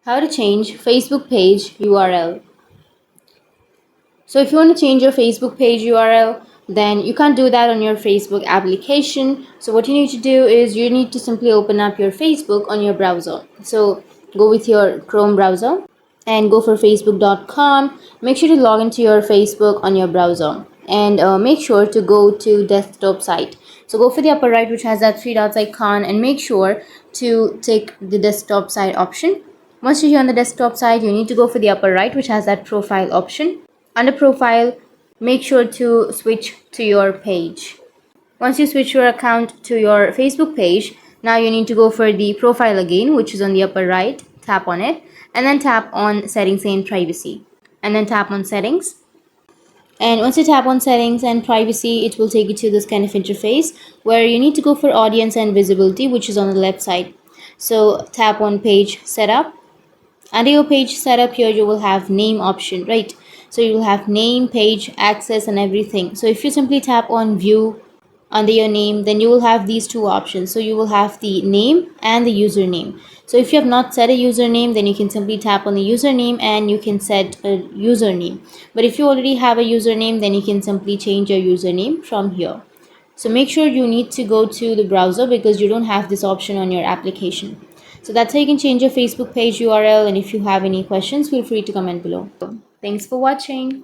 How to change Facebook page URL. So if you want to change your Facebook page URL, then you can't do that on your Facebook application. So what you need to do is you need to simply open up your Facebook on your browser. So go with your Chrome browser and go for facebook.com. Make sure to log into your Facebook on your browser and make sure to go to desktop site. So go for the upper right, which has that three dots icon, and make sure to tick the desktop site option. Once you're here on the desktop side, you need to go for the upper right, which has that profile option. Under profile, make sure to switch to your page. Once you switch your account to your Facebook page, now you need to go for the profile again, which is on the upper right. Tap on it and then tap on settings and privacy, and then tap on settings. And once you tap on settings and privacy, it will take you to this kind of interface where you need to go for audience and visibility, which is on the left side. So tap on page setup. Under your page setup here, you will have name option, right? So you will have name, page, access, and everything. So if you simply tap on view under your name, then you will have these two options. So you will have the name and the username. So if you have not set a username, then you can simply tap on the username and you can set a username. But if you already have a username, then you can simply change your username from here. So make sure you need to go to the browser because you don't have this option on your application. So that's how you can change your Facebook page URL, and if you have any questions, feel free to comment below. Thanks for watching.